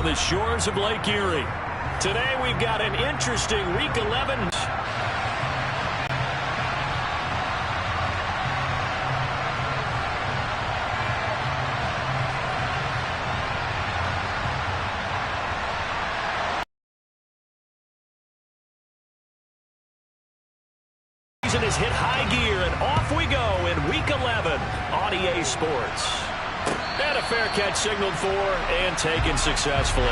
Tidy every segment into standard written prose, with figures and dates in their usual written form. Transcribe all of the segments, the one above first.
on the shores of Lake Erie. Today we've got an interesting Week 11. Is hit high gear, and off we go in Week 11 on EA Sports. And a fair catch signaled for and taken successfully.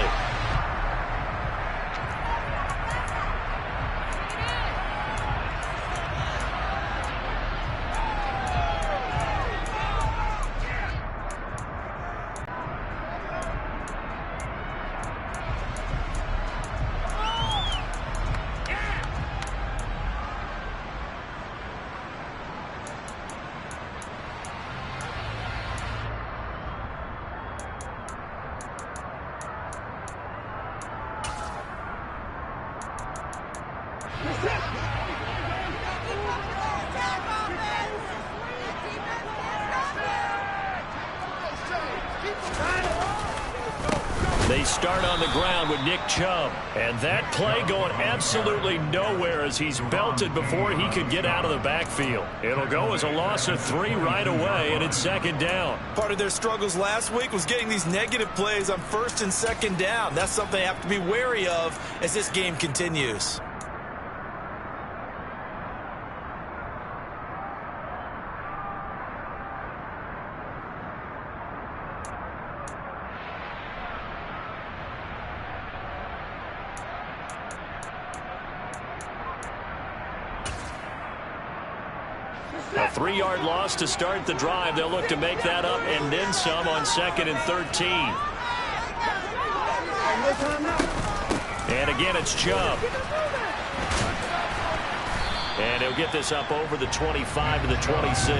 They start on the ground with Nick Chubb. And that play going absolutely nowhere as he's belted before he could get out of the backfield. It'll go as a loss of 3 right away, and it's second down. Part of their struggles last week was getting these negative plays on first and second down. That's something they have to be wary of as this game continues. A 3-yard loss to start the drive. They'll look to make that up and then some on 2nd and 13. And again, it's Chubb. And he'll get this up over the 25 to the 26.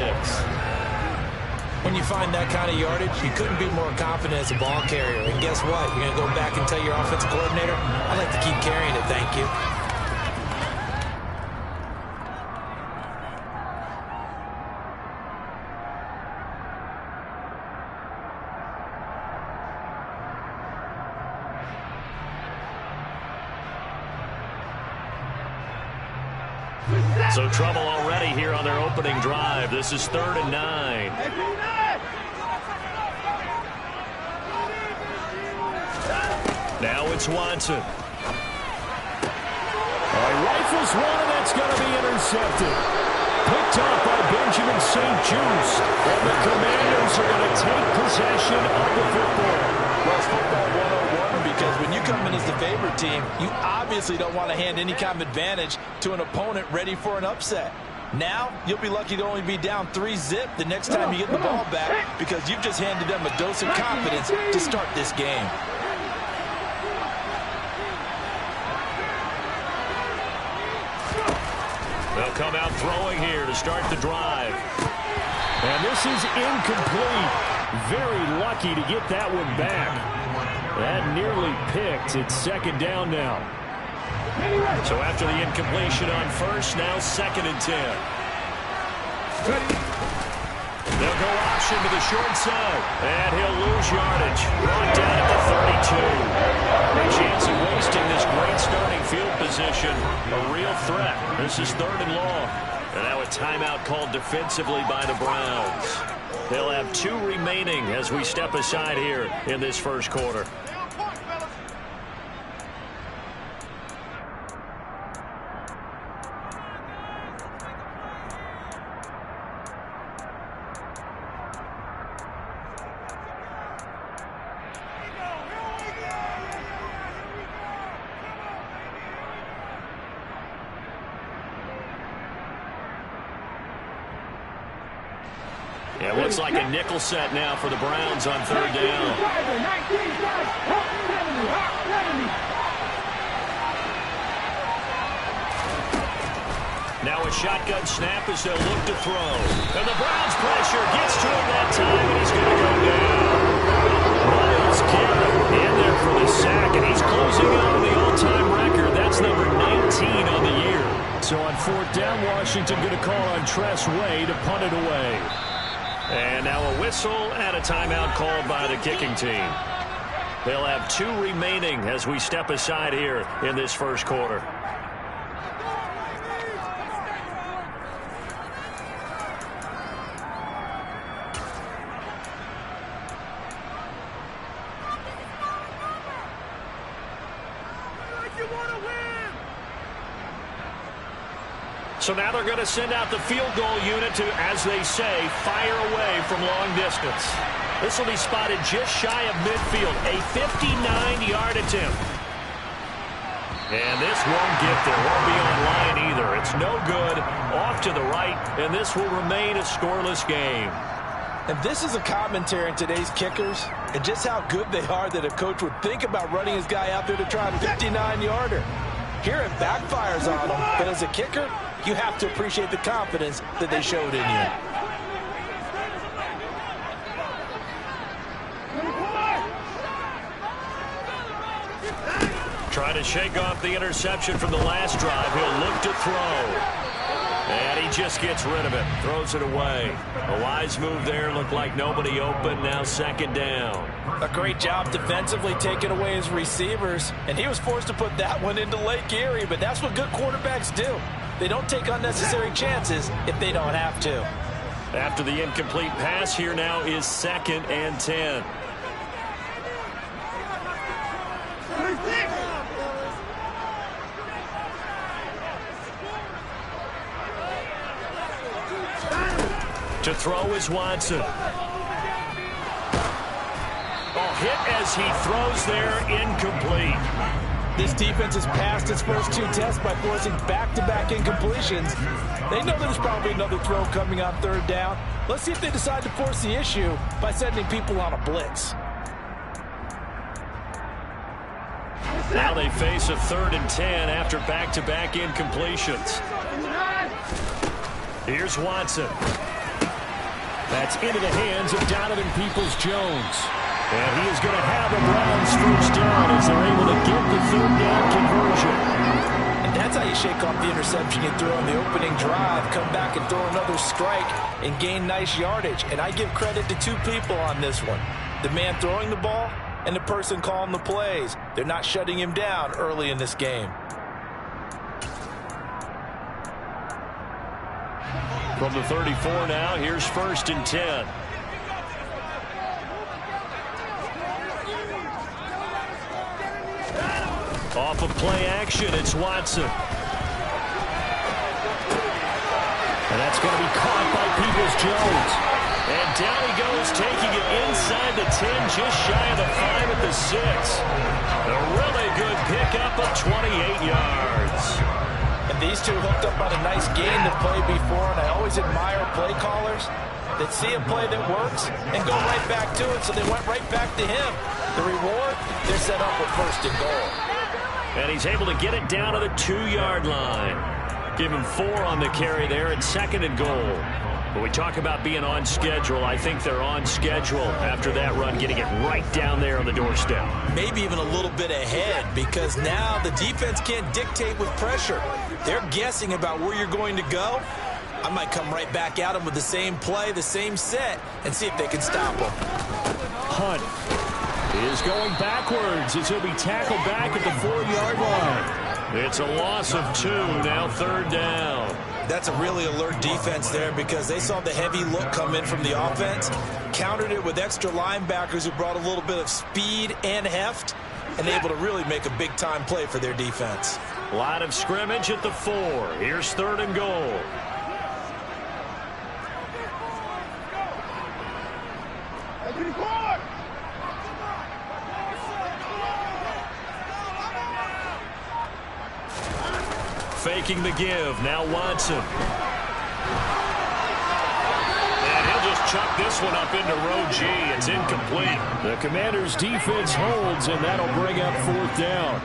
When you find that kind of yardage, you couldn't be more confident as a ball carrier. And guess what? You're going to go back and tell your offensive coordinator, I'd like to keep carrying it, thank you. So trouble already here on their opening drive. This is 3rd and 9. Now it's Watson. Rifles one, and that's going to be intercepted. Picked off by Benjamin St. Just. And the Commanders are going to take possession of the football. Well, it's football 101 because when you come in as the favorite team, you obviously don't want to hand any kind of advantage to an opponent ready for an upset. Now, you'll be lucky to only be down 3-zip the next time you get the ball back because you've just handed them a dose of confidence to start this game. They'll come out throwing here to start the drive. And this is incomplete. Very lucky to get that one back. That nearly picked. It's 2nd down now. So after the incompletion on first, now 2nd and 10. They'll go option to the short side. And he'll lose yardage. Brought down at the 32. A chance of wasting this great starting field position. A real threat. This is 3rd and long. And now a timeout called defensively by the Browns. They'll have 2 remaining as we step aside here in this first quarter. It looks like a nickel set now for the Browns on 3rd down. Now a shotgun snap as they'll look to throw. And the Browns pressure gets to him that time, and he's going to go down. Miles Garrett in there for the sack, and he's closing out on the all-time record. That's number 19 on the year. So on 4th down, Washington going to call on Tress Way to punt it away. And now a whistle and a timeout called by the kicking team. They'll have 2 remaining as we step aside here in this first quarter. So now they're going to send out the field goal unit to, as they say, fire away from long distance. This will be spotted just shy of midfield, a 59-yard attempt. And this won't get there, won't be on line either. It's no good, off to the right, and this will remain a scoreless game. And this is a commentary on today's kickers and just how good they are that a coach would think about running his guy out there to try a 59-yarder. Here it backfires on them, but as a kicker, you have to appreciate the confidence that they showed in you. Trying to shake off the interception from the last drive. He'll look to throw. And he just gets rid of it. Throws it away. A wise move there. Looked like nobody open. Now second down. A great job defensively taking away his receivers. And he was forced to put that one into Lake Erie. But that's what good quarterbacks do. They don't take unnecessary chances if they don't have to. After the incomplete pass, here now is 2nd and 10. To throw is Watson. Oh, hit as he throws there, incomplete. This defense has passed its first 2 tests by forcing back-to-back incompletions. They know there's probably another throw coming on 3rd down. Let's see if they decide to force the issue by sending people on a blitz. Now they face a 3rd and 10 after back-to-back incompletions. Here's Watson. That's into the hands of Donovan Peoples-Jones. And he is going to have a Browns first down as they're able to get the 3rd down conversion. And that's how you shake off the interception you throw in the opening drive, come back and throw another strike and gain nice yardage. And I give credit to 2 people on this one. The man throwing the ball and the person calling the plays. They're not shutting him down early in this game. From the 34 now, here's 1st and 10. Off of play action, it's Watson. And that's going to be caught by Peoples-Jones. And down he goes, taking it inside the 10, just shy of the 5 at the 6. A really good pickup of 28 yards. And these two hooked up on a nice gain to play before, and I always admire play callers that see a play that works and go right back to it, so they went right back to him. The reward, they're set up with 1st and goal. And he's able to get it down to the 2-yard line. Give him 4 on the carry there at 2nd and goal. But we talk about being on schedule. I think they're on schedule after that run, getting it right down there on the doorstep. Maybe even a little bit ahead, because now the defense can't dictate with pressure. They're guessing about where you're going to go. I might come right back at them with the same play, the same set, and see if they can stop them. Hunt is going backwards as he'll be tackled back at the 4-yard line. It's a loss of 2, now 3rd down. That's a really alert defense there, because they saw the heavy look come in from the offense, countered it with extra linebackers who brought a little bit of speed and heft, and able to really make a big-time play for their defense. Line of scrimmage at the 4. Here's 3rd and goal. Faking the give. Now Watson. And he'll just chuck this one up into row G. It's incomplete. The Commanders' defense holds, and that'll bring up 4th down.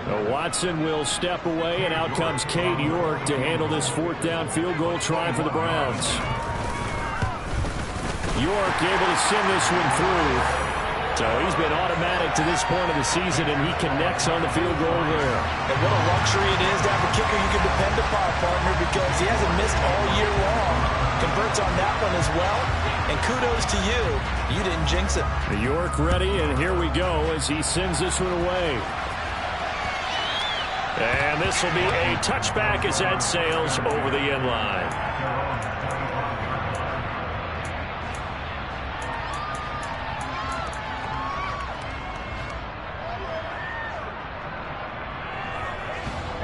Now Watson will step away, and out comes Cade York to handle this 4th down field goal try for the Browns. York able to send this one through. So he's been automatic to this point of the season, and he connects on the field goal there. And what a luxury it is to have a kicker you can depend upon, partner, because he hasn't missed all year long. Converts on that one as well, and kudos to you. You didn't jinx it. York ready, and here we go as he sends this one away. And this will be a touchback as that sails over the end line.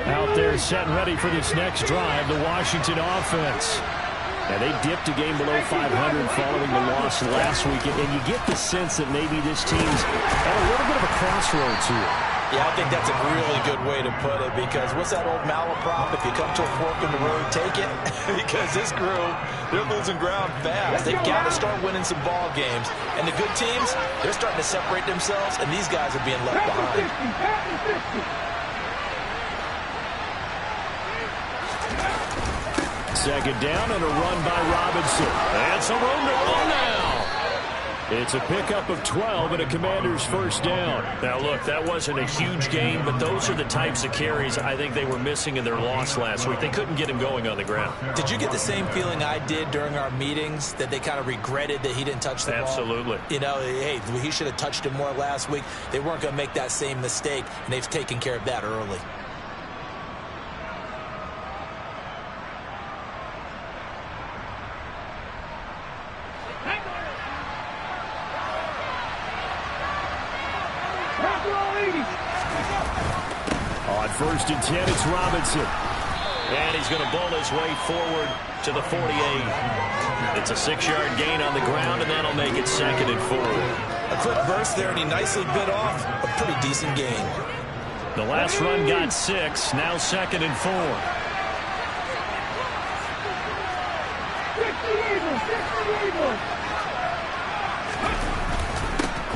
Out there set and ready for this next drive, the Washington offense. Now, they dipped a game below 500 following the loss last week, and you get the sense that maybe this team's at a little bit of a crossroads here. Yeah, I think that's a really good way to put it, because what's that old malaprop? If you come to a fork in the road, take it. Because this group, they're losing ground fast. They've got to start winning some ball games. And the good teams, they're starting to separate themselves, and these guys are being left behind. Second down and a run by Robinson. And some room to run now. It's a pickup of 12 and a Commander's first down. Now, look, that wasn't a huge gain, but those are the types of carries I think they were missing in their loss last week. They couldn't get him going on the ground. Did you get the same feeling I did during our meetings, that they kind of regretted that he didn't touch the ball? Absolutely. You know, hey, he should have touched him more last week. They weren't going to make that same mistake, and they've taken care of that early. On first and 10, it's Robinson. And he's going to bowl his way forward to the 48. It's a 6-yard gain on the ground, and that'll make it 2nd and 4. A quick burst there, and he nicely bit off a pretty decent gain. The last run got 6, now 2nd and 4.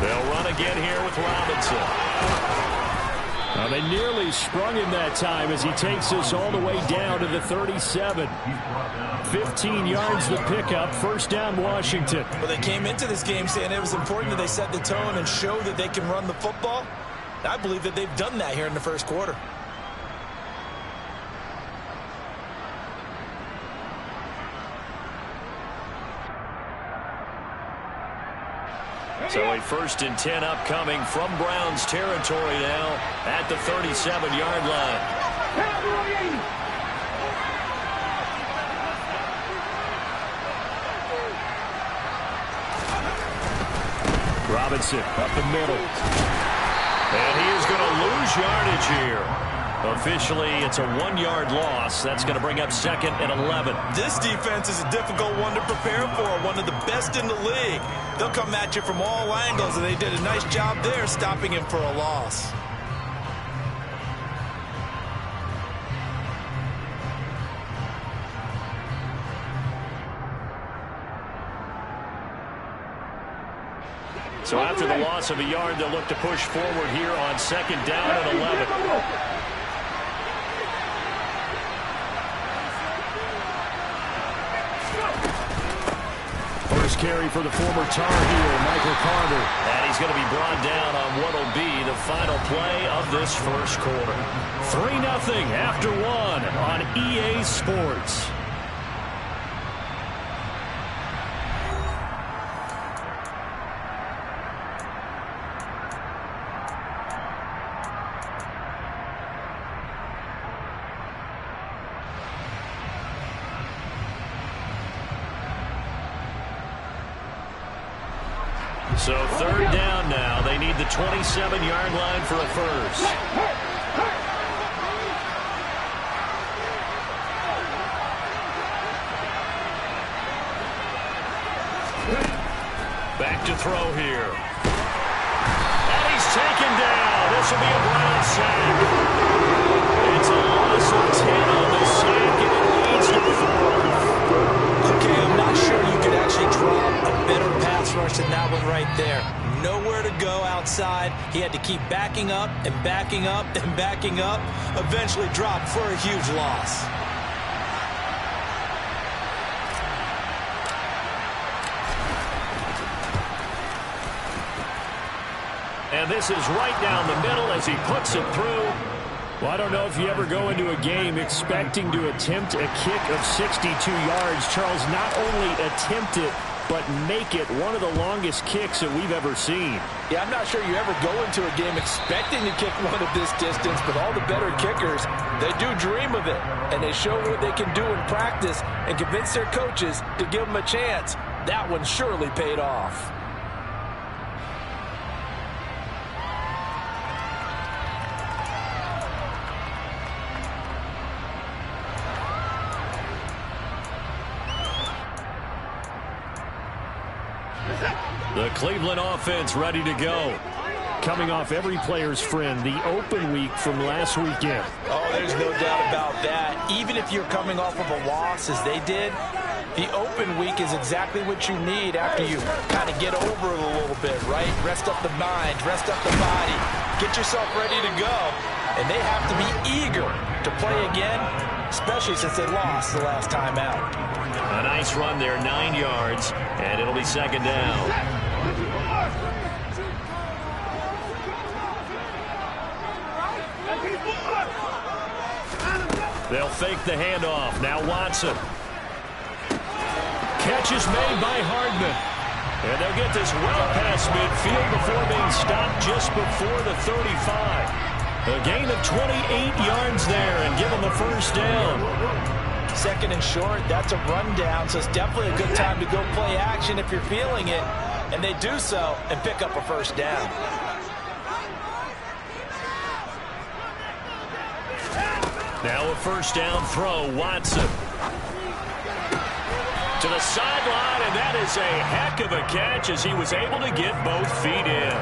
They'll run again here with Robinson. Well, they nearly sprung him that time as he takes us all the way down to the 37. 15 yards the pickup, first down Washington. Well, they came into this game saying it was important that they set the tone and show that they can run the football. I believe that they've done that here in the first quarter. So a first and 10 upcoming from Browns territory now at the 37-yard line. Robinson up the middle. And he is going to lose yardage here. Officially, it's a 1-yard loss. That's going to bring up 2nd and 11. This defense is a difficult one to prepare for, one of the best in the league. They'll come at you from all angles, and they did a nice job there stopping him for a loss. So after the loss of a yard, they'll look to push forward here on 2nd down and 11. First carry for the former Tar Heel, Michael Carter. And he's going to be brought down on what will be the final play of this first quarter. 3-0 after 1 on EA Sports. So 3rd down now. They need the 27-yard line for a first. Back to throw here. And he's taken down. This will be a Brown sack. It's a loss of 10 on the sack, and it leads to 4. Okay, I'm not sure you could actually draw a better pass rush than that one right there. Nowhere to go outside. He had to keep backing up and backing up and backing up. Eventually dropped for a huge loss. And this is right down the middle as he puts it through. Well, I don't know if you ever go into a game expecting to attempt a kick of 62 yards. Charles, not only attempt it, but make it one of the longest kicks that we've ever seen. Yeah, I'm not sure you ever go into a game expecting to kick one of this distance, but all the better kickers, they do dream of it, and they show what they can do in practice and convince their coaches to give them a chance. That one surely paid off. The Cleveland offense ready to go. Coming off every player's friend, the open week from last weekend. Oh, there's no doubt about that. Even if you're coming off of a loss as they did, the open week is exactly what you need after you kind of get over it a little bit, right? Rest up the mind, rest up the body, get yourself ready to go. And they have to be eager to play again, especially since they lost the last time out. A nice run there, 9 yards, and it'll be second down. They'll fake the handoff. Now Watson. Catch is made by Hardman. And they'll get this well past midfield before being stopped just before the 35. A gain of 28 yards there and give them the first down. Second and short, that's a rundown, so it's definitely a good time to go play action if you're feeling it. And they do so and pick up a first down. Now a first down throw, Watson. To the sideline, and that is a heck of a catch as he was able to get both feet in.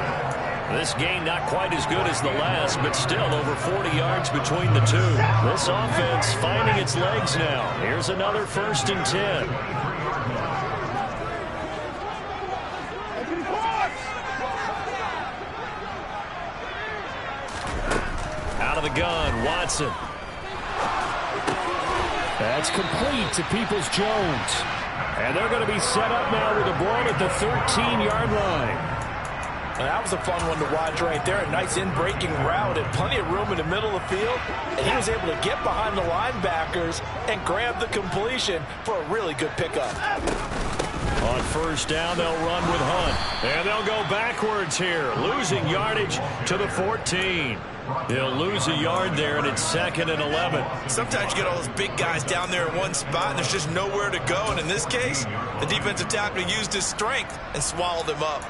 This game not quite as good as the last, but still over 40 yards between the two. This offense finding its legs now. Here's another 1st and 10. Out of the gun, Watson. That's complete to Peoples-Jones. And they're going to be set up now with a ball at the 13-yard line. And that was a fun one to watch right there. A nice in-breaking route and plenty of room in the middle of the field. And he was able to get behind the linebackers and grab the completion for a really good pickup. On first down, they'll run with Hunt. And they'll go backwards here, losing yardage to the 14. They'll lose a yard there, and it's 2nd and 11. Sometimes you get all those big guys down there in one spot, and there's just nowhere to go. And in this case, the defensive tackle used his strength and swallowed him up.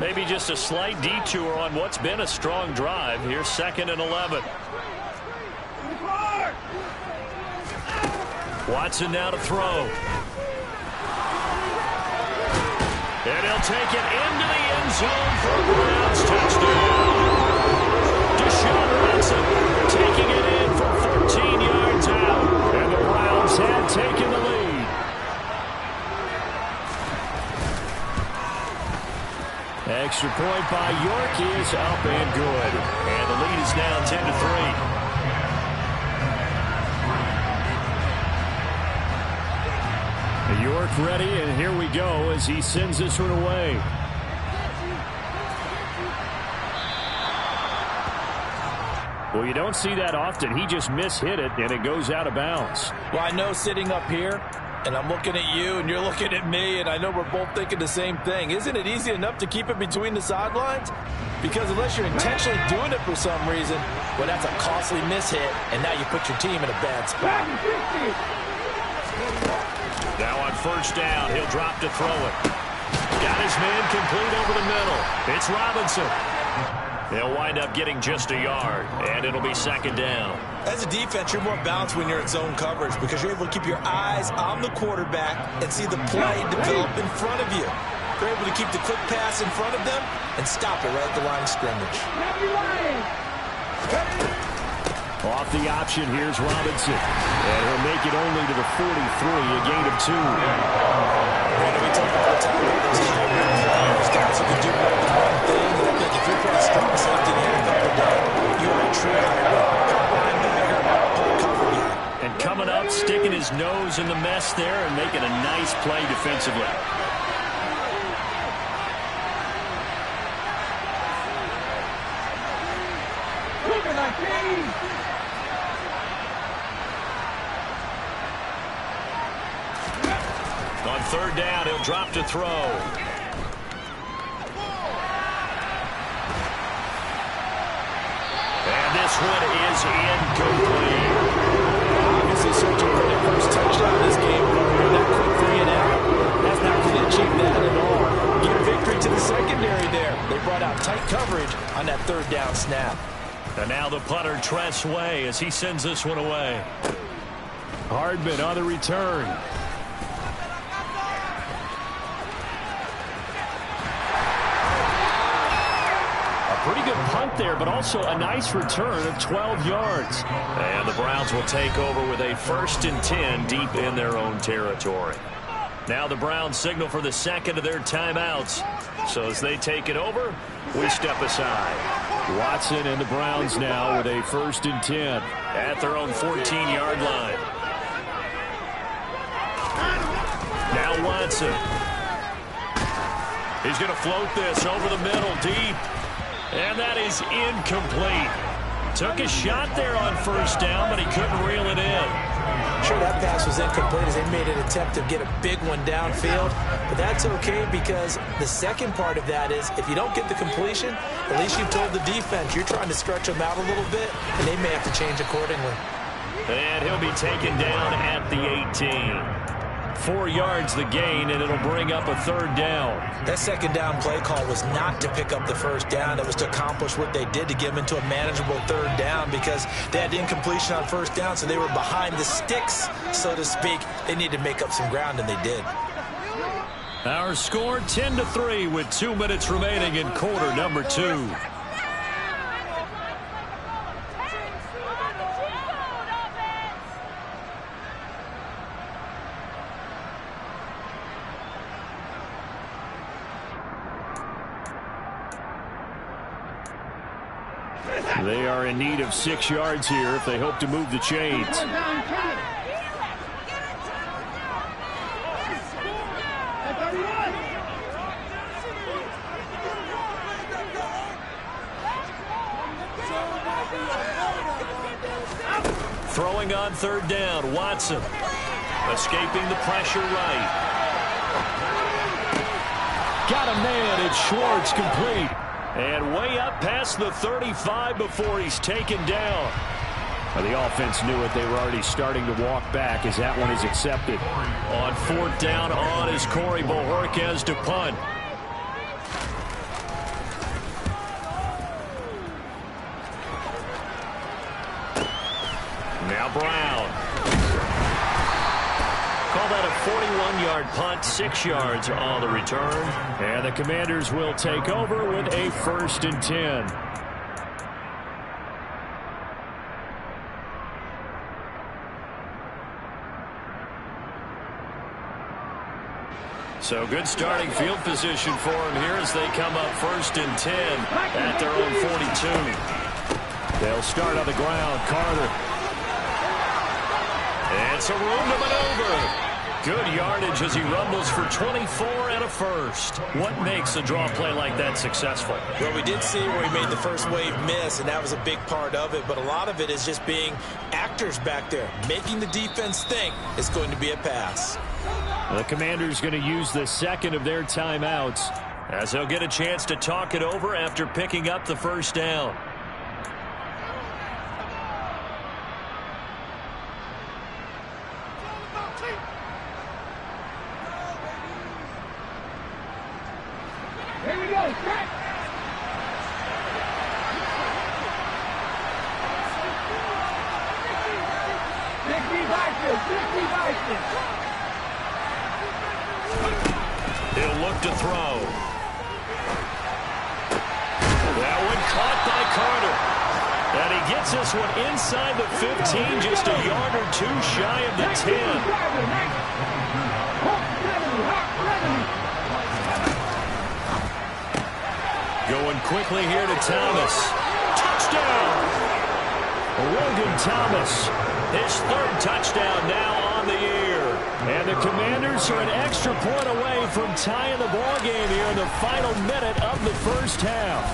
Maybe just a slight detour on what's been a strong drive. Here's 2nd and 11. Watson now to throw. And he'll take it into the end zone for a Browns touchdown. Deshaun Watson taking it in from 14 yards out. And the Browns have taken the lead. Extra point by York is up and good. And the lead is now 10-3. York ready, and here we go as he sends this one away. Well, you don't see that often. He just mishit it, and it goes out of bounds. Well, I know sitting up here, and I'm looking at you, and you're looking at me, and I know we're both thinking the same thing. Isn't it easy enough to keep it between the sidelines? Because unless you're intentionally doing it for some reason, well, that's a costly mishit, and now you put your team in a bad spot. Now on first down, he'll drop to throw it. Got his man complete over the middle. It's Robinson. They'll wind up getting just a yard, and it'll be 2nd down. As a defense, you're more balanced when you're in zone coverage because you're able to keep your eyes on the quarterback and see the play develop in front of you. You're able to keep the quick pass in front of them and stop it right at the line of scrimmage. Off the option, here's Robinson. And he'll make it only to the 43, a gain of 2. We talk all the time about those hybrid players, guys who can do more than one thing. And I think if you're playing strong safety in the NFL today, you are a true hybrid. Linebacker, cover guy. And coming up, sticking his nose in the mess there and making a nice play defensively. third down, he'll drop to throw. And this one is incomplete. Obviously searching for their first touchdown in this game. That quick 3 and out. That's not going to achieve that at all. Give victory to the secondary there. They brought out tight coverage on that third down snap. And now the punter, Tress Way, as he sends this one away. Hardman on the return. A pretty good punt there, but also a nice return of 12 yards. And the Browns will take over with a 1st and 10 deep in their own territory. Now the Browns signal for the second of their timeouts. So as they take it over, we step aside. Watson and the Browns now with a 1st and 10 at their own 14-yard line. Now Watson. He's going to float this over the middle deep. And that is incomplete. Took a shot there on 1st down, but he couldn't reel it in. Sure, that pass was incomplete as they made an attempt to get a big one downfield. But that's okay because the second part of that is if you don't get the completion, at least you've told the defense you're trying to stretch them out a little bit, and they may have to change accordingly. And he'll be taken down at the 18. 4 yards the gain, and it'll bring up a 3rd down. That second down play call was not to pick up the 1st down. It was to accomplish what they did to get them into a manageable 3rd down because they had incompletion on 1st down, so they were behind the sticks, so to speak. They needed to make up some ground, and they did. Our score 10-3 with 2 minutes remaining in quarter number 2. They are in need of 6 yards here if they hope to move the chains. Throwing on 3rd down, Watson. Escaping the pressure right. Got a man, it's Schwartz, complete. And way up past the 35 before he's taken down. Well, the offense knew it. They were already starting to walk back as that one is accepted. On 4th down on is Corey Bojorquez to punt. Now Brown. Call that a 41-yard punt, 6 yards on the return. And the Commanders will take over with a 1st and 10. So good starting field position for them here as they come up 1st and 10 at their own 42. They'll start on the ground. Carter. And some room to maneuver. Good yardage as he rumbles for 24 and a 1st. What makes a draw play like that successful? Well, we did see where he made the first wave miss, and that was a big part of it. But a lot of it is just being actors back there, making the defense think it's going to be a pass. The Commanders going to use the second of their timeouts as they'll get a chance to talk it over after picking up the 1st down. Here we go, Crack! He'll look to throw. That one caught by Carter. And he gets this one inside the 15, just a yard or 2 shy of the 10. Going quickly here to Thomas. Touchdown! Logan Thomas, his 3rd touchdown now on the year. And the Commanders are an extra point away from tying the ball game here in the final minute of the 1st half.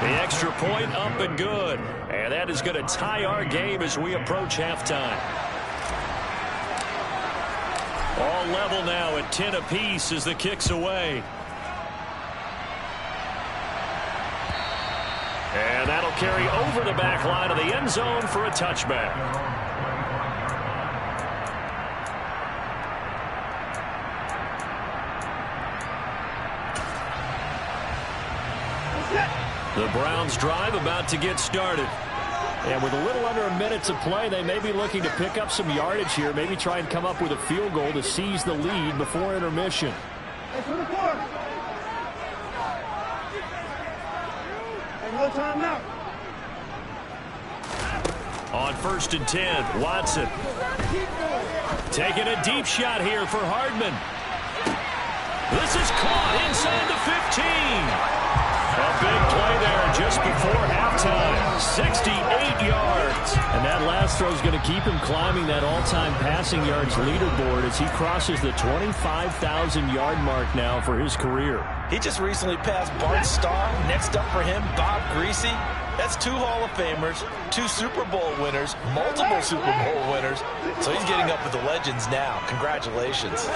The extra point up and good. And that is going to tie our game as we approach halftime. All level now at 10 apiece as the kick's away. And that'll carry over the back line of the end zone for a touchback. The Browns drive about to get started. And with a little under a minute to play, they may be looking to pick up some yardage here, maybe try and come up with a field goal to seize the lead before intermission. No time now. On 1st and 10, Watson. Taking a deep shot here for Hardman. This is caught inside the 15. A big play there just before halftime. 68 yards. And that last throw is going to keep him climbing that all-time passing yards leaderboard as he crosses the 25,000-yard mark now for his career. He just recently passed Bart Starr. Next up for him, Bob Greasy. That's 2 Hall of Famers, 2 Super Bowl winners, multiple Super Bowl winners. So he's getting up with the legends now. Congratulations.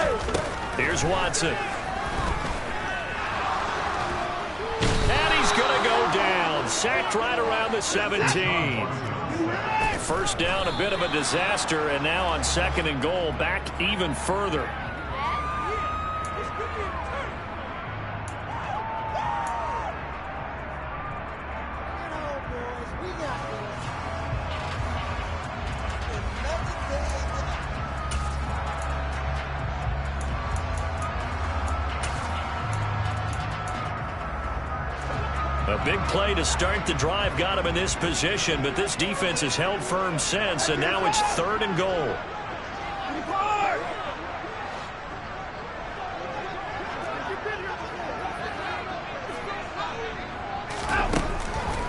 Here's Watson. And he's going to go down. Sacked right around the 17. First down, a bit of a disaster, and now on 2nd and goal, back even further. A big play to start the drive got him in this position, but this defense has held firm since, and now it's 3rd and goal.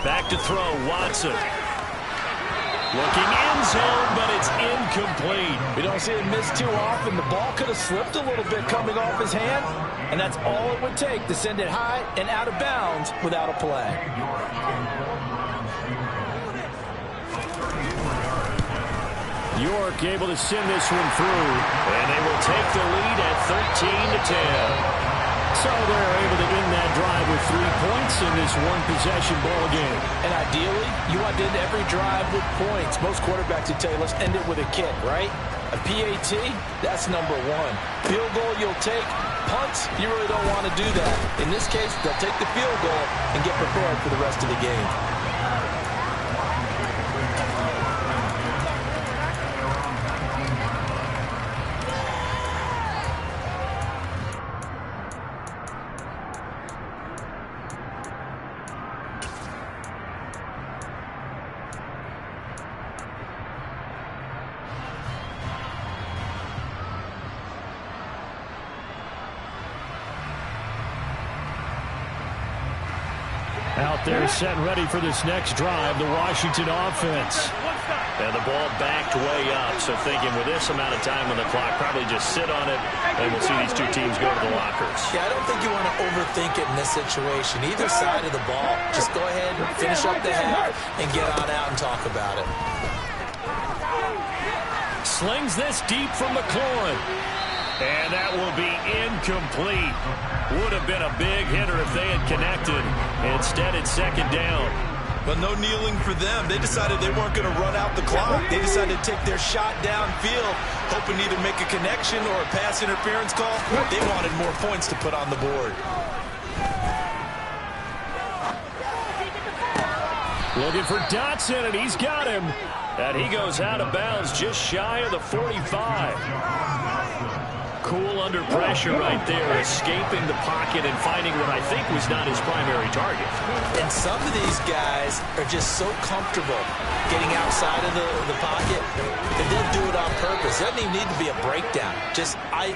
Back to throw, Watson. Looking end zone, but it's incomplete. We don't see him miss too often. The ball could have slipped a little bit coming off his hand, and that's all it would take to send it high and out of bounds without a play. York able to send this one through, and they will take the lead at 13-10. So they're able to end that drive with 3 points in this one-possession ball game. And ideally, you want to end every drive with points. Most quarterbacks would tell you, let's end it with a kick, right? A PAT, that's number 1. Field goal you'll take. Punts, you really don't want to do that. In this case, they'll take the field goal and get prepared for the rest of the game. Out there set and ready for this next drive, the Washington offense. And the ball backed way up, so thinking with this amount of time on the clock, probably just sit on it, and we'll see these 2 teams go to the lockers. Yeah, I don't think you want to overthink it in this situation. Either side of the ball, just go ahead and finish up the half and get on out and talk about it. Slings this deep from McLaurin. And that will be incomplete. Would have been a big hitter if they had connected. Instead, it's 2nd down. But no kneeling for them. They decided they weren't going to run out the clock. They decided to take their shot downfield, hoping to either make a connection or a pass interference call. They wanted more points to put on the board. Looking for Dotson, and he's got him. And he goes out of bounds just shy of the 45. Cool under pressure right there, escaping the pocket and finding what I think was not his primary target. And some of these guys are just so comfortable getting outside of the pocket that they'll do it on purpose. It doesn't even need to be a breakdown.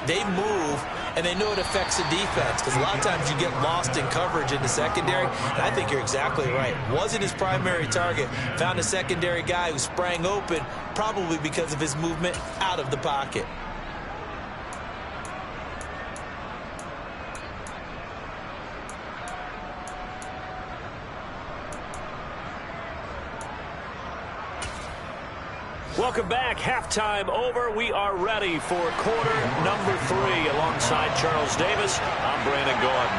They move, and they know it affects the defense, because a lot of times you get lost in coverage in the secondary, and I think you're exactly right. Wasn't his primary target. Found a secondary guy who sprang open, probably because of his movement out of the pocket. Welcome back. Halftime over. We are ready for quarter number 3. Alongside Charles Davis, I'm Brandon Gordon.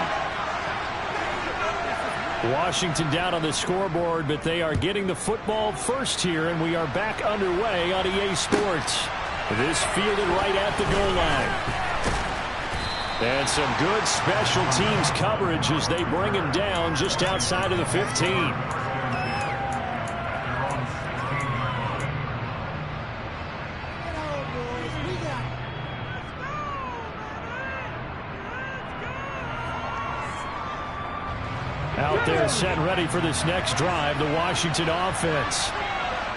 Washington down on the scoreboard, but they are getting the football first here, and we are back underway on EA Sports. This fielded right at the goal line. And some good special teams coverage as they bring him down just outside of the 15. Out there set and ready for this next drive, the Washington offense.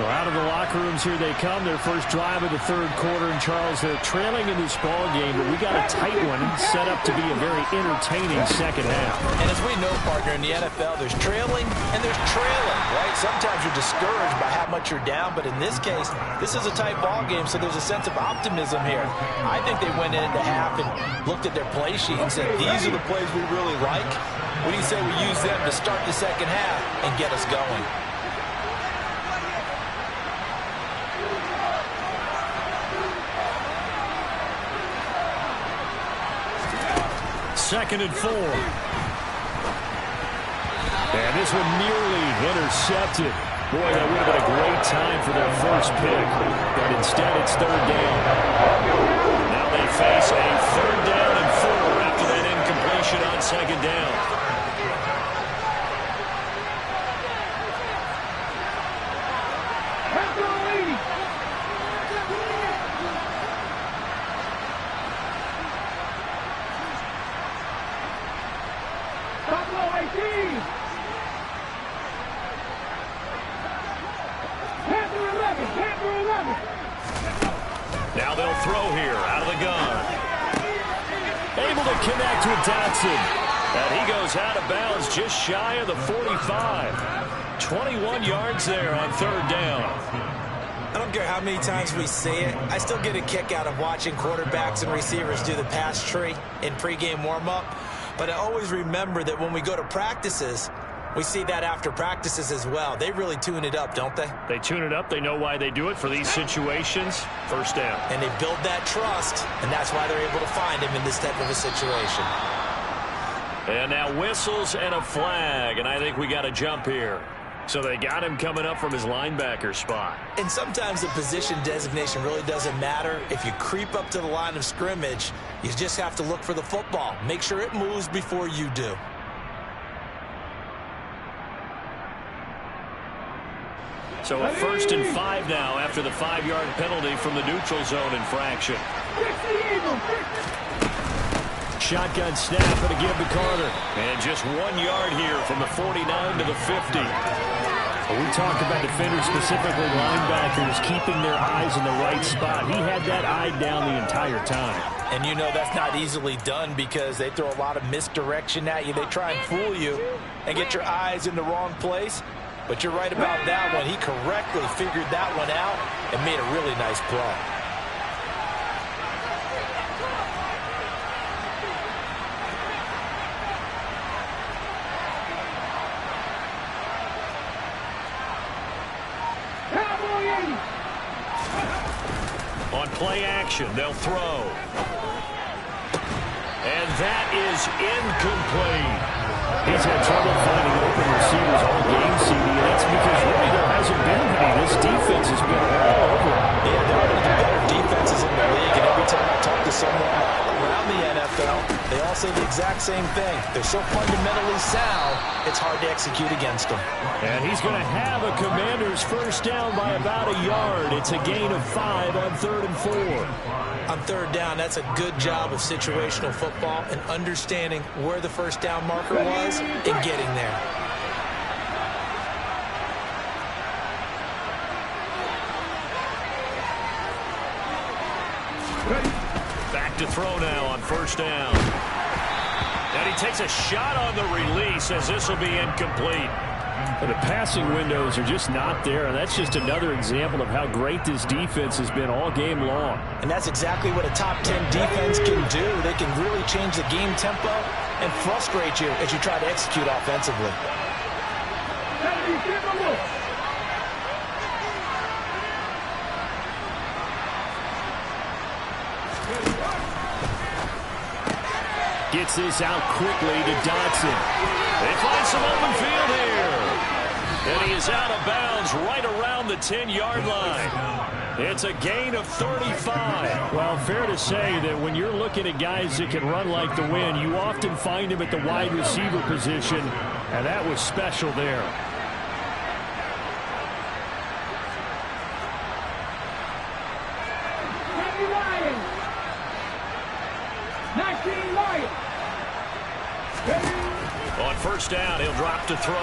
Well, out of the locker rooms here they come, their first drive of the third quarter. And Charles, they're trailing in this ball game, but we got a tight one set up to be a very entertaining second half. And as we know, partner, in the NFL, there's trailing and there's trailing, right? Sometimes you're discouraged by how much you're down, but in this case, this is a tight ball game, so there's a sense of optimism here. I think they went into half and looked at their play sheet and said, these are the plays we really like. What do you say we use them to start the second half and get us going? Second and 4. And this one nearly intercepted. Boy, that would have been a great time for their first pick. But instead, it's third down. Now they face a third down and 4 after that incompletion on second down. Now they'll throw here out of the gun. Able to connect with Dotson. And he goes out of bounds just shy of the 45. 21 yards there on third down. I don't care how many times we see it. I still get a kick out of watching quarterbacks and receivers do the pass tree in pregame warm-up. But I always remember that when we go to practices, we see that after practices as well. They really tune it up, don't they? They tune it up. They know why they do it for these situations. First down. And they build that trust, and that's why they're able to find him in this type of a situation. And now whistles and a flag, and I think we got a jump here. So they got him coming up from his linebacker spot. And sometimes the position designation really doesn't matter. If you creep up to the line of scrimmage, you just have to look for the football. Make sure it moves before you do. So a 1st and 5 now after the 5-yard penalty from the neutral zone infraction. Shotgun snap and a give to Carter. And just 1 yard here from the 49 to the 50. We talk about defenders, specifically linebackers, keeping their eyes in the right spot. He had that eye down the entire time. And you know that's not easily done because they throw a lot of misdirection at you. They try and fool you and get your eyes in the wrong place. But you're right about that one. He correctly figured that one out and made a really nice play. On play action, they'll throw. And that is incomplete. He's had trouble finding open receivers all game, CD, and that's because really there hasn't been any. This defense has been all over. Yeah, they're one of the better defenses in the league, and every time I talk to someone around the NFL, they all say the exact same thing. They're so fundamentally sound, it's hard to execute against them. And he's going to have a Commanders first down by about a yard. It's a gain of 5 on 3rd and 4. On third down, that's a good job of situational football and understanding where the first down marker was and getting there. Back to throw now on first down. And he takes a shot on the release as this will be incomplete. But the passing windows are just not there, and that's just another example of how great this defense has been all game long. And that's exactly what a top 10 defense can do. They can really change the game tempo and frustrate you as you try to execute offensively. Gets this out quickly to Dotson. They find some open field here. And he is out of bounds right around the 10-yard line. It's a gain of 35. Well, fair to say that when you're looking at guys that can run like the wind, you often find him at the wide receiver position, and that was special there. On first down, he'll drop to throw.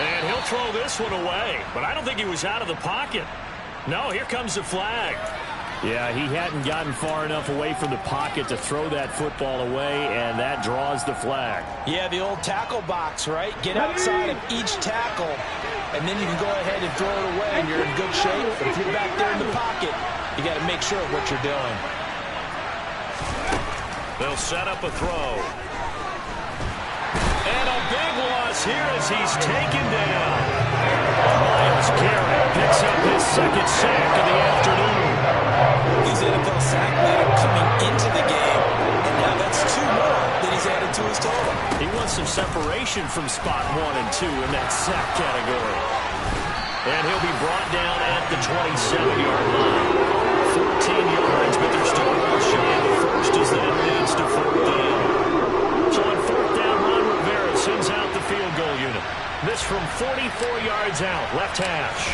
And he'll throw this one away. But I don't think he was out of the pocket. No, here comes the flag. Yeah, he hadn't gotten far enough away from the pocket to throw that football away, and that draws the flag. Yeah, the old tackle box, right? Get outside of each tackle, and then you can go ahead and throw it away, and you're in good shape. But if you're back there in the pocket, you got to make sure of what you're doing. They'll set up a throw. And a big loss here as he's taken down. Myles Garrett picks up his second sack of the afternoon. He's NFL sack leader coming into the game, and now that's 2 more that he's added to his total. He wants some separation from spot 1 and 2 in that sack category. And he'll be brought down at the 27-yard line. 14 yards, but they're still well shy of the first as that leads to 4th down. So on 4th down, Ron Rivera sends out the field goal unit. This from 44 yards out, left hash.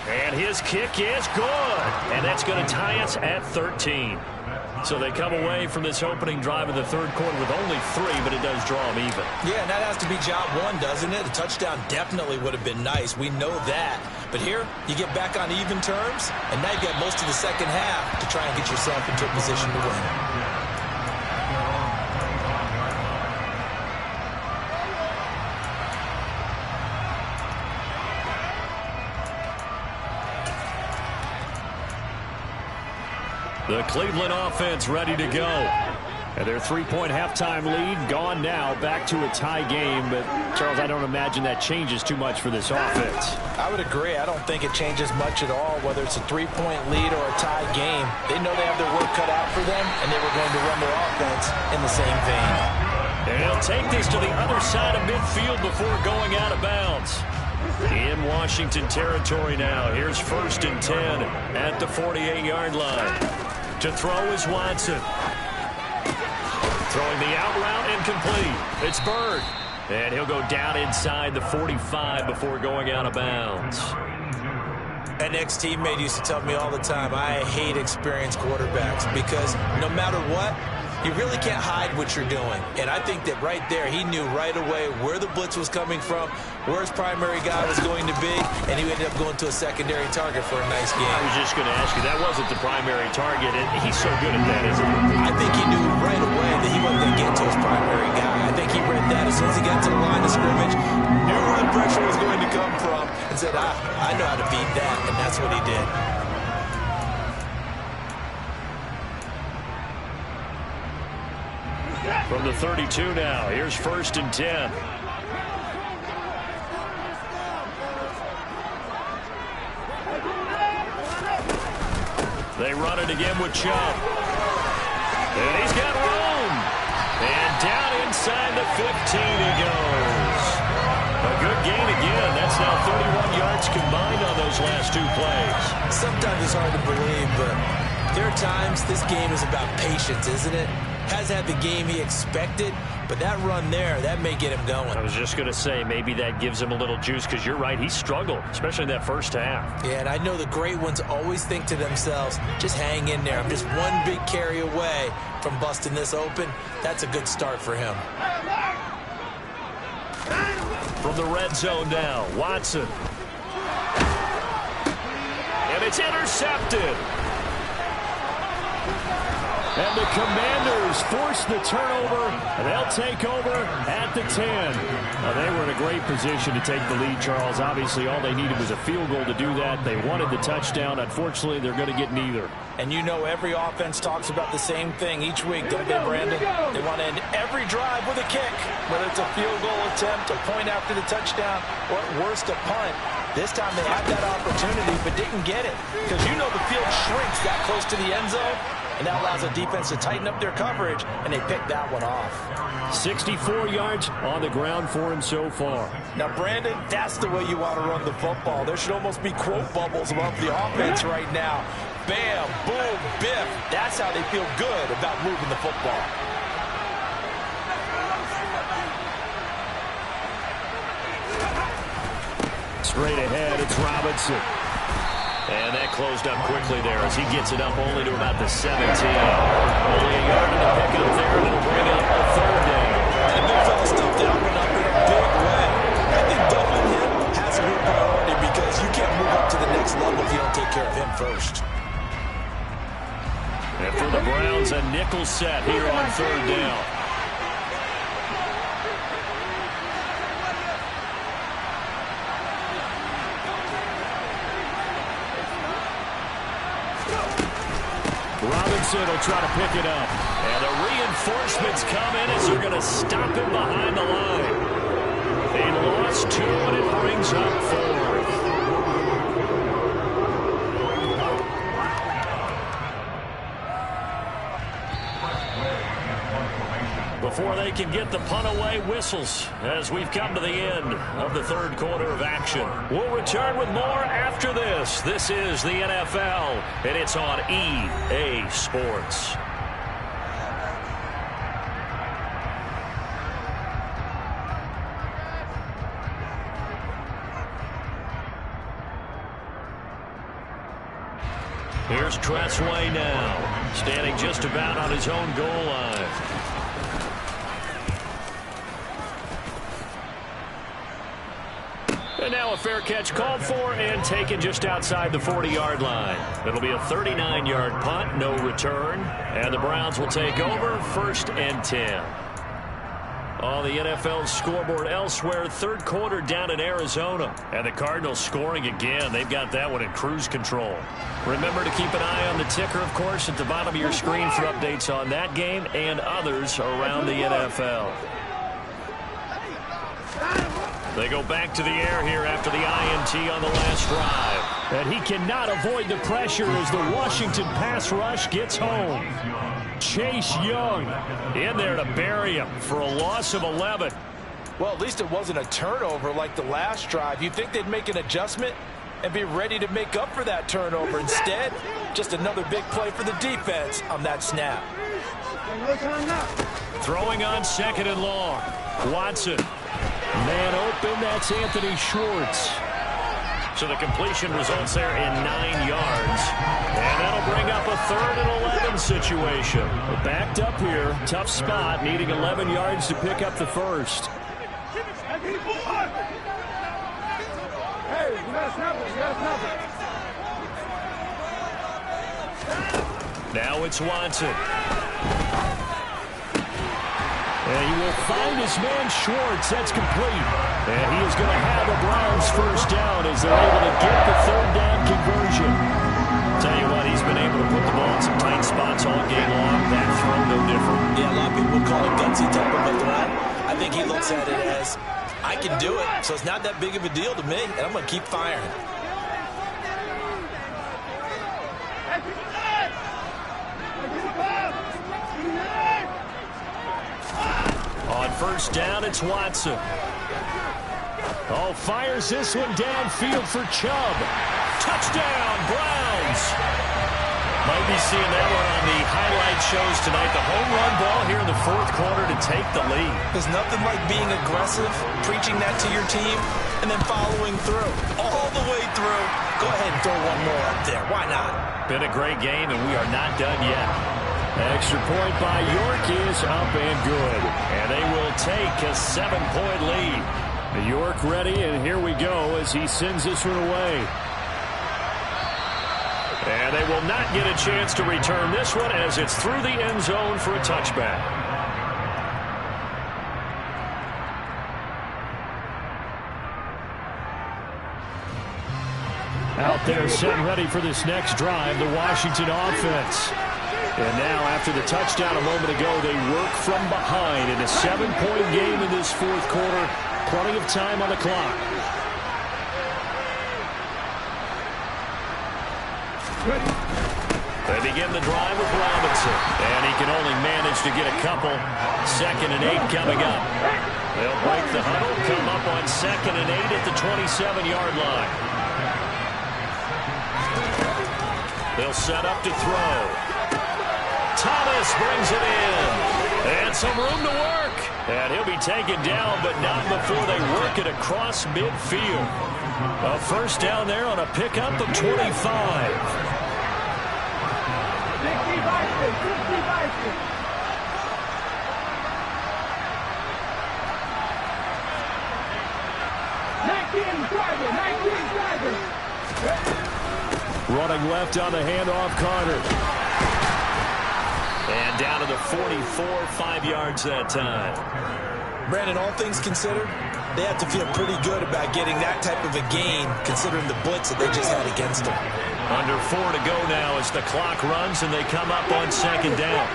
And his kick is good. And that's going to tie us at 13. So they come away from this opening drive in the third quarter with only 3, but it does draw them even. Yeah, and that has to be job 1, doesn't it? A touchdown definitely would have been nice. We know that. But here, you get back on even terms, and now you got most of the second half to try and get yourself into a position to win. The Cleveland offense ready to go. And their 3-point halftime lead gone now, back to a tie game. But, Charles, I don't imagine that changes too much for this offense. I would agree. I don't think it changes much at all, whether it's a 3-point lead or a tie game. They know they have their work cut out for them, and they were going to run their offense in the same vein. And he'll take this to the other side of midfield before going out of bounds. In Washington territory now. Here's 1st and 10 at the 48-yard line. To throw is Watson. Throwing the out route incomplete. It's Bird. And he'll go down inside the 45 before going out of bounds. An ex-teammate used to tell me all the time, I hate experienced quarterbacks because no matter what, you really can't hide what you're doing. And I think that right there, he knew right away where the blitz was coming from, where his primary guy was going to be, and he ended up going to a secondary target for a nice game. I was just going to ask you, that wasn't the primary target, and he's so good at that, isn't he? I think he knew right away that he wasn't going to get to his primary guy. I think he read that as soon as he got to the line of scrimmage, knew where the pressure was going to come from, and said, I know how to beat that, and that's what he did. From the 32 now, here's 1st and 10. They run it again with Chubb. And he's got room. And down inside the 15 he goes. A good gain again. That's now 31 yards combined on those last 2 plays. Sometimes it's hard to believe, but there are times this game is about patience, isn't it? Has had the game he expected, but that run there, that may get him going. I was just going to say, maybe that gives him a little juice, because you're right, he struggled, especially in that first half. Yeah, and I know the great ones always think to themselves, just hang in there. I'm just one big carry away from busting this open. That's a good start for him. From the red zone now, Watson. And it's intercepted. And the Commanders force the turnover, and they'll take over at the 10. They were in a great position to take the lead, Charles. Obviously, all they needed was a field goal to do that. They wanted the touchdown. Unfortunately, they're going to get neither. And you know every offense talks about the same thing each week, don't they, Brandon? They want to end every drive with a kick, whether it's a field goal attempt, a point after the touchdown, or at worst, a punt. This time they had that opportunity but didn't get it, because you know the field shrinks that close to the end zone. and that allows the defense to tighten up their coverage, and they pick that one off. 64 yards on the ground for him so far. Now, Brandon, that's the way you want to run the football. There should almost be quote bubbles above the offense right now. Bam, boom, biff. That's how they feel good about moving the football. Straight ahead, it's Robinson. And that closed up quickly there as he gets it up only to about the 17. Only a yard in the pickup there, and it'll bring up a third down. And the big fella stuffed that one up in a big way. I think doubling him has to be a priority because you can't move up to the next level if you don't take care of him first. And for the Browns, a nickel set here on third down. Robinson will try to pick it up. And the reinforcements come in as they're going to stop him behind the line. They lost 2, and it brings up 4. Before they can get the punt away, whistles as we've come to the end of the third quarter of action. We'll return with more after this. This is the NFL, and it's on EA Sports. Here's Tressway now, standing just about on his own goal line. And now a fair catch called for and taken just outside the 40-yard line. It'll be a 39-yard punt, no return. And the Browns will take over, 1st and 10. On the NFL scoreboard elsewhere, third quarter down in Arizona. And the Cardinals scoring again. They've got that one in cruise control. Remember to keep an eye on the ticker, of course, at the bottom of your screen for updates on that game and others around the NFL. They go back to the air here after the INT on the last drive. And he cannot avoid the pressure as the Washington pass rush gets home. Chase Young in there to bury him for a loss of 11. Well, at least it wasn't a turnover like the last drive. You'd think they'd make an adjustment and be ready to make up for that turnover. Instead, just another big play for the defense on that snap. Throwing on 2nd and long. Watson. Man open, that's Anthony Schwartz. So the completion results there in 9 yards. And that'll bring up a 3rd and 11 situation. We're backed up here. Tough spot, needing 11 yards to pick up the first. Hey, you gotta snap it, you gotta snap it. Now it's Watson. And he will find his man Schwartz. That's complete. And he is going to have the Browns first down as they're able to get the 3rd down conversion. Tell you what, he's been able to put the ball in some tight spots all game long. That throw, no different. Yeah, a lot of people would call it gutsy type of a throw. I think he looks at it as, I can do it, so it's not that big of a deal to me, and I'm going to keep firing. On first down, it's Watson. Oh, fires this one downfield for Chubb. Touchdown, Browns. Might be seeing that one on the highlight shows tonight. The home run ball here in the 4th quarter to take the lead. There's nothing like being aggressive, preaching that to your team, and then following through. All the way through. Go ahead and throw one more up there. Why not? Been a great game, and we are not done yet. Extra point by York is up and good. And they will take a 7-point lead. York ready, and here we go as he sends this one away. And they will not get a chance to return this one as it's through the end zone for a touchback. Out there set ready for this next drive, the Washington offense. And now after the touchdown a moment ago, they work from behind in a 7-point game in this 4th quarter. Plenty of time on the clock. And begin the drive with Robinson. And he can only manage to get a couple. 2nd and 8 coming up. They'll break the huddle, come up on 2nd and 8 at the 27-yard line. They'll set up to throw. Thomas brings it in. And some room to work. And he'll be taken down, but not before they work it across midfield. A first down there on a pickup of 25. Running left on the handoff, Carter. And down to the 44, 5 yards that time. Brandon, all things considered, they have to feel pretty good about getting that type of a gain, considering the blitz that they just had against them. Under 4 to go now as the clock runs and they come up on 2nd down.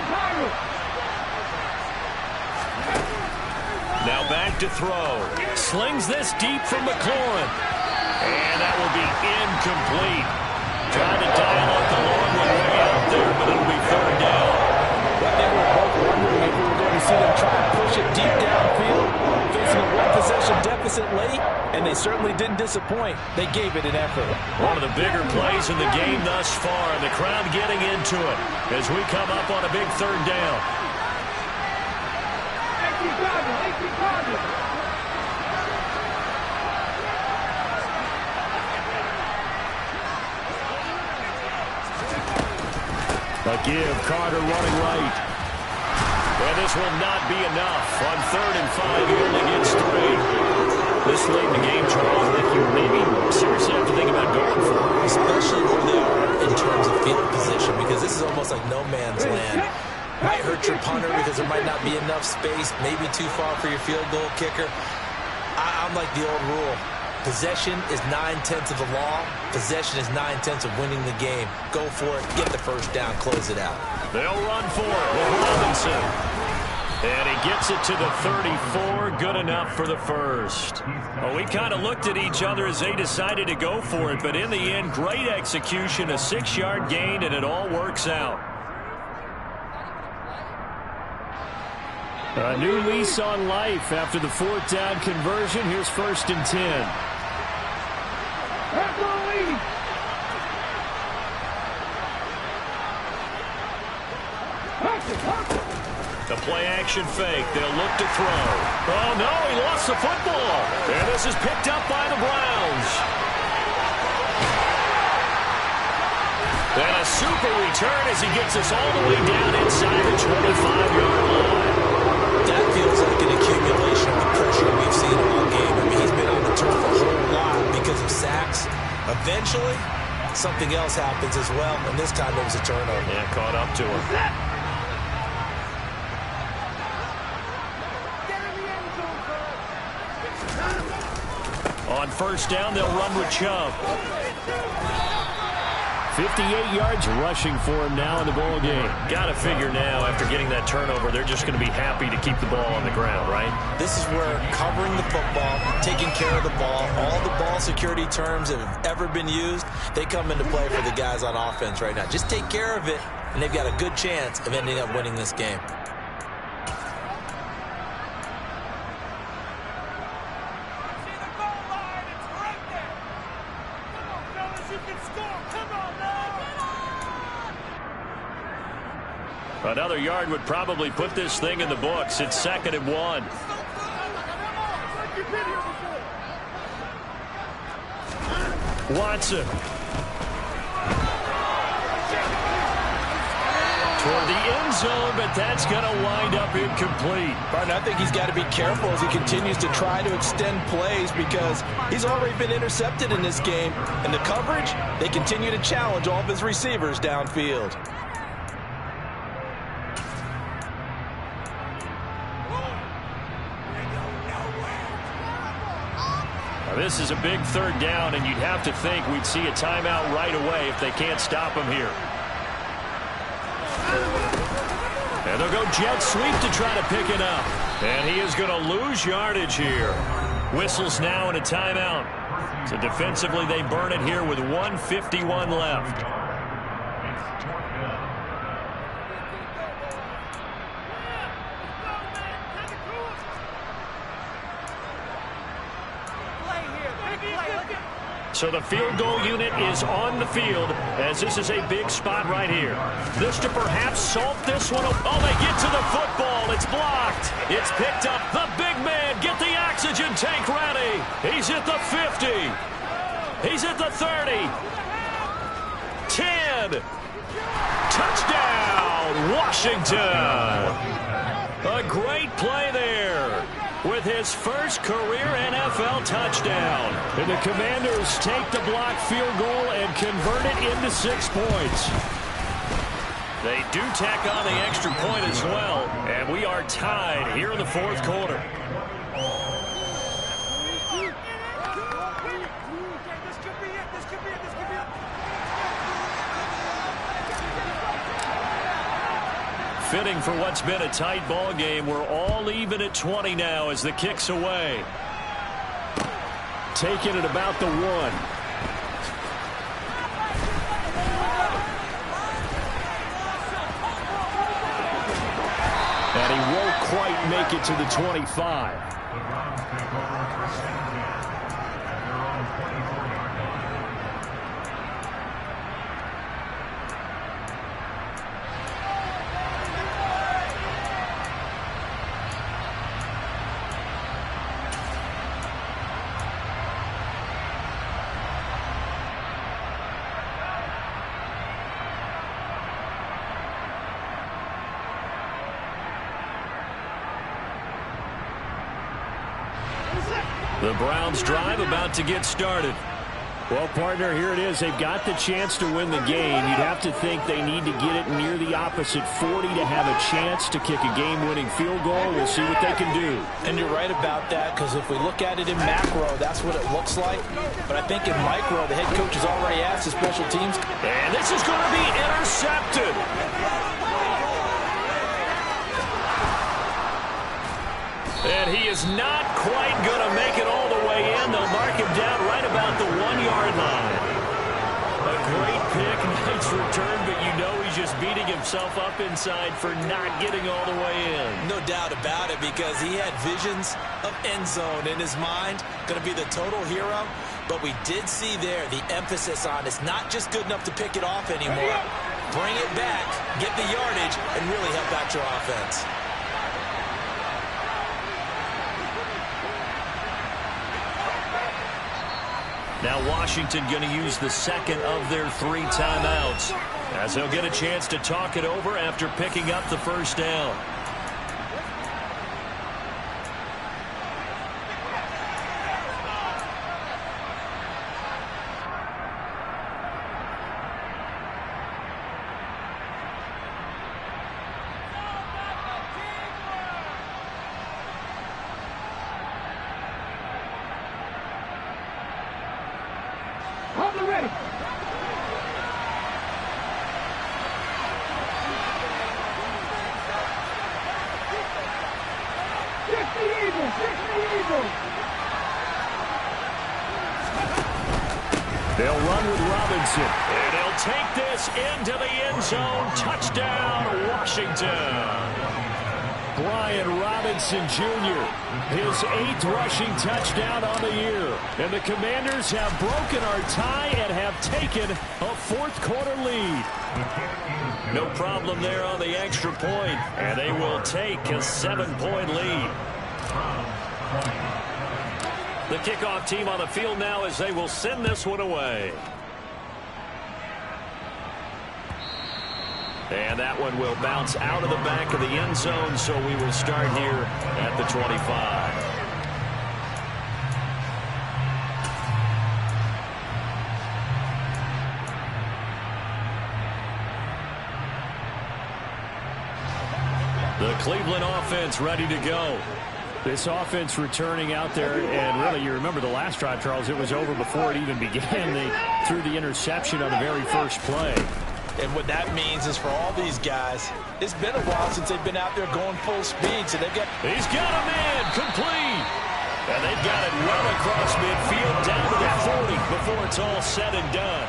Now back to throw. Slings this deep from McLaurin. And that will be incomplete. Trying to dial up the long one way out there, but it'll be 3rd down. But they were both wondering if we were going to see them try to push it deep downfield, facing a one-possession deficit late, and they certainly didn't disappoint. They gave it an effort. One of the bigger plays in the game thus far, and the crowd getting into it as we come up on a big 3rd down. A give, Carter running right. And this will not be enough. On 3rd and 5, he only gets 3. This late in the game, Charles, I think you maybe seriously have to think about going for it. Especially where they are in terms of field position, because this is almost like no man's land. Might hurt your punter because there might not be enough space, maybe too far for your field goal kicker. I'm like the old rule. Possession is 9/10 of the law. Possession is 9/10 of winning the game. Go for it. Get the first down. Close it out. They'll run for it with Robinson. And he gets it to the 34. Good enough for the first. Well, we kind of looked at each other as they decided to go for it. But in the end, great execution. A 6-yard gain, and it all works out. A new lease on life after the 4th down conversion. Here's 1st and 10. The play-action fake. They'll look to throw. Oh, no, he lost the football. And this is picked up by the Browns. And a super return as he gets us all the way down inside the 25-yard line. That feels like an accumulation of the pressure we've seen all game. I mean, he's been on the turf a whole lot because of sacks. Eventually, something else happens as well, and this time it was a turnover. Yeah, caught up to him. On 1st down, they'll run with Chubb. 58 yards rushing for him now in the ball game. Got to figure now, after getting that turnover, they're just going to be happy to keep the ball on the ground, right? This is where covering the football, taking care of the ball, all the ball security terms that have ever been used, they come into play for the guys on offense right now. Just take care of it, and they've got a good chance of ending up winning this game. Another yard would probably put this thing in the books. It's 2nd and 1. Watson. Toward the end zone, but that's going to wind up incomplete. But I think he's got to be careful as he continues to try to extend plays because he's already been intercepted in this game. And the coverage, they continue to challenge all of his receivers downfield. This is a big 3rd down, and you'd have to think we'd see a timeout right away if they can't stop him here. And they'll go jet sweep to try to pick it up. And he is going to lose yardage here. Whistles now in a timeout. So defensively, they burn it here with 1:51 left. So the field goal unit is on the field as this is a big spot right here. This to perhaps salt this one. Oh, they get to the football. It's blocked. It's picked up. The big man, get the oxygen tank ready. He's at the 50. He's at the 30. 10. Touchdown, Washington. A great play there with his first career NFL touchdown. And the Commanders take the blocked field goal and convert it into 6 points. They do tack on the extra point as well, and we are tied here in the fourth quarter. Fitting for what's been a tight ball game. We're all even at 20 now as the kick's away. Taking it about the 1. And he won't quite make it to the 25. The Browns drive about to get started. Well, partner, here it is. They've got the chance to win the game. You'd have to think they need to get it near the opposite 40 to have a chance to kick a game-winning field goal. We'll see what they can do. And you're right about that, because if we look at it in macro, that's what it looks like. But I think in micro, the head coach has already asked the special teams. And this is going to be intercepted. And he is not quite going to make it all the way in. They'll mark him down right about the 1-yard line. A great pick, nice return, but you know he's just beating himself up inside for not getting all the way in. No doubt about it, because he had visions of end zone in his mind. Going to be the total hero. But we did see there the emphasis on it's not just good enough to pick it off anymore. Bring it back, get the yardage, and really help out your offense. Now Washington going to use the second of their 3 timeouts as they'll get a chance to talk it over after picking up the first down. Ready. They'll run with Robinson. And he'll take this into the end zone. Touchdown, Washington. Brian Robinson Jr., his 8th rushing touchdown on the year. And the Commanders have broken our tie and have taken a fourth-quarter lead. No problem there on the extra point, and they will take a 7-point lead. The kickoff team on the field now as they will send this one away. And that one will bounce out of the back of the end zone, so we will start here at the 25. The Cleveland offense ready to go. This offense returning out there, and really, you remember the last drive, Charles, it was over before it even began. They threw the interception on the very first play. And what that means is for all these guys, it's been a while since they've been out there going full speed. So they've got... He's got a man, complete. And they've got it well across midfield down to the 40 before it's all said and done.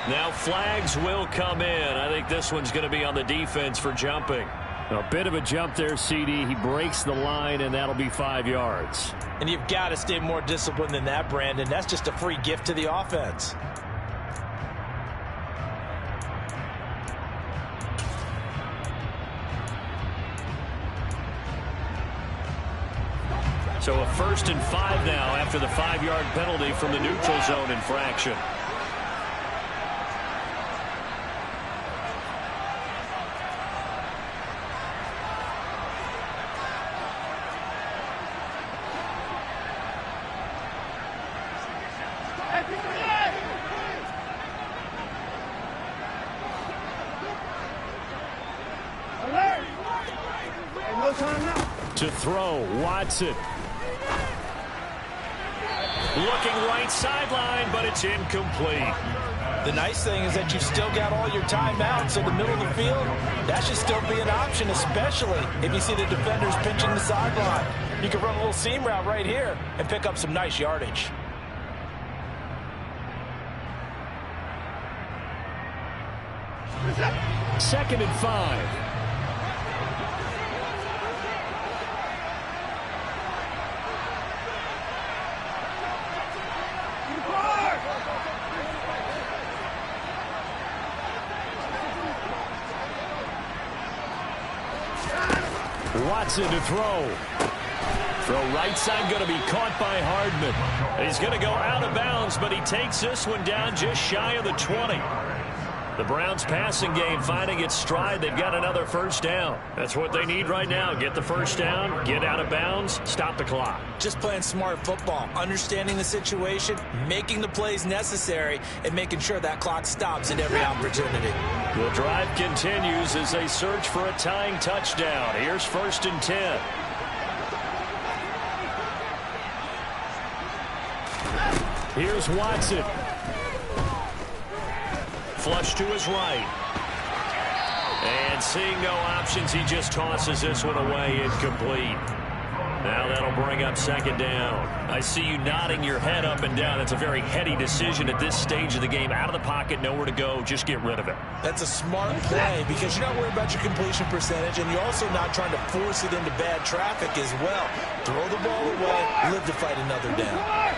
Now flags will come in. I think this one's going to be on the defense for jumping. A bit of a jump there, CD. He breaks the line, and that'll be 5 yards. And you've got to stay more disciplined than that, Brandon. That's just a free gift to the offense. So a 1st and 5 now after the 5-yard penalty from the neutral zone infraction. To throw, Watson. Looking right sideline, but it's incomplete. The nice thing is that you've still got all your timeouts, so the middle of the field, that should still be an option, especially if you see the defenders pinching the sideline. You can run a little seam route right here and pick up some nice yardage. Second and 5. Watson to throw. Throw right side going to be caught by Hardman. He's going to go out of bounds, but he takes this one down just shy of the 20. The Browns passing game finding its stride. They've got another first down. That's what they need right now. Get the first down, get out of bounds, stop the clock. Just playing smart football, understanding the situation, making the plays necessary, and making sure that clock stops at every opportunity. The drive continues as they search for a tying touchdown. Here's 1st and 10. Here's Watson. Flush to his right. And seeing no options, he just tosses this one away, incomplete. Now that'll bring up 2nd down. I see you nodding your head up and down. That's a very heady decision at this stage of the game. Out of the pocket, nowhere to go. Just get rid of it. That's a smart play because you're not worried about your completion percentage, and you're also not trying to force it into bad traffic as well. Throw the ball away, live to fight another down.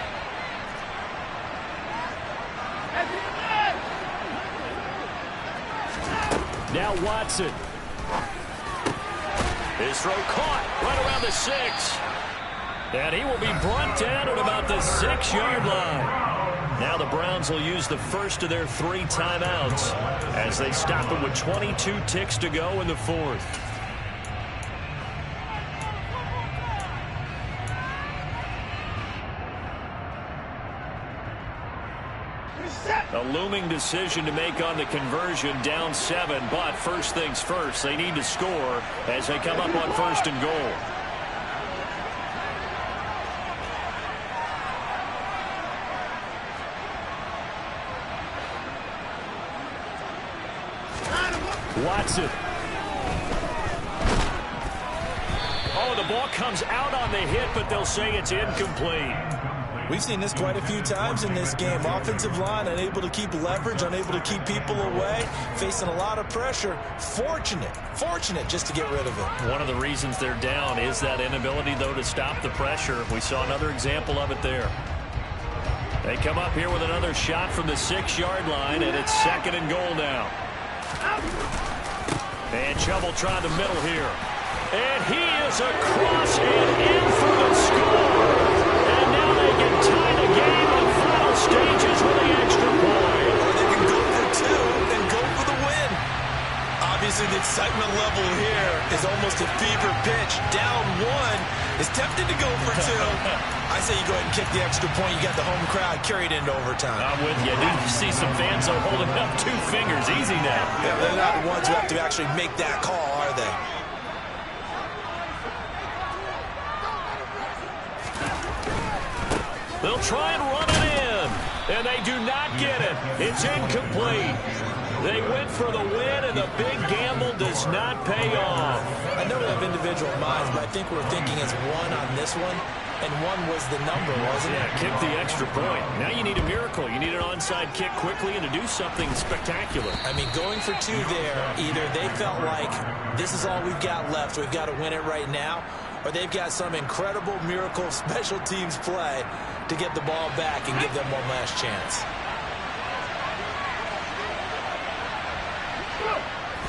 Now Watson. His throw caught right around the 6. And he will be brought down at about the 6-yard line. Now the Browns will use the first of their 3 timeouts as they stop it with 22 ticks to go in the 4th. A looming decision to make on the conversion, down 7, but first things first, they need to score as they come up on 1st and goal. Watson. Oh, the ball comes out on the hit, but they'll say it's incomplete. We've seen this quite a few times in this game. Offensive line unable to keep leverage, unable to keep people away, facing a lot of pressure. Fortunate just to get rid of it. One of the reasons they're down is that inability, though, to stop the pressure. We saw another example of it there. They come up here with another shot from the 6-yard line, and it's 2nd and goal now. And Chubb will try the middle here. And he is across and in for the score. And now they can tie the game on final stages with the extra point. Or they can go for 2 and go for the win. Obviously, the excitement level here is almost a fever pitch. Down 1 is tempted to go for 2. I say you go ahead and kick the extra point. You got the home crowd carried into overtime. I'm with you. Do you see some fans are holding up 2 fingers? Easy now. Yeah, they're not the ones who have to actually make that call, are they? They'll try and run it in, and they do not get it. It's incomplete. They went for the win, and the big gamble does not pay off. I know we have individual minds, but I think we're thinking as one on this one. and one was the number, wasn't it? Yeah, kick the extra point. Now you need a miracle. You need an onside kick quickly and to do something spectacular. I mean, going for two there, either they felt like this is all we've got left, we've got to win it right now, or they've got some incredible miracle special teams play to get the ball back and give them one last chance.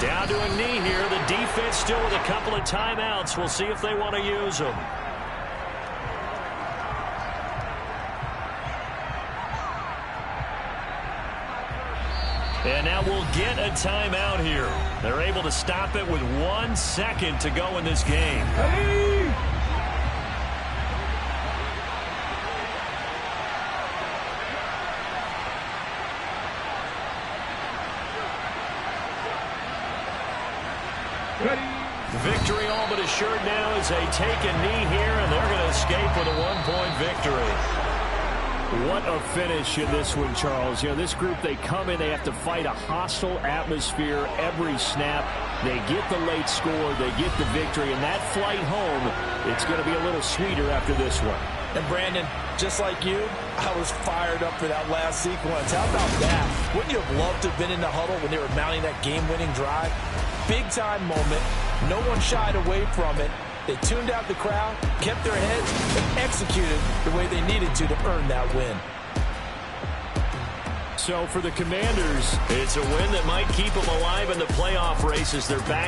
Down to a knee here. The defense still with a couple of timeouts. We'll see if they want to use them. And now we'll get a timeout here. They're able to stop it with 1 second to go in this game. Ready? Victory all but assured now as they take a knee here, and they're going to escape with a 1-point victory. What a finish in this one, Charles. You know, this group, they come in, they have to fight a hostile atmosphere every snap. They get the late score, they get the victory, and that flight home, it's going to be a little sweeter after this one. And Brandon, just like you, I was fired up for that last sequence. How about that? Wouldn't you have loved to have been in the huddle when they were mounting that game-winning drive? Big-time moment. No one shied away from it. They tuned out the crowd, kept their heads, and executed the way they needed to earn that win. So for the Commanders, it's a win that might keep them alive in the playoff race as they're back.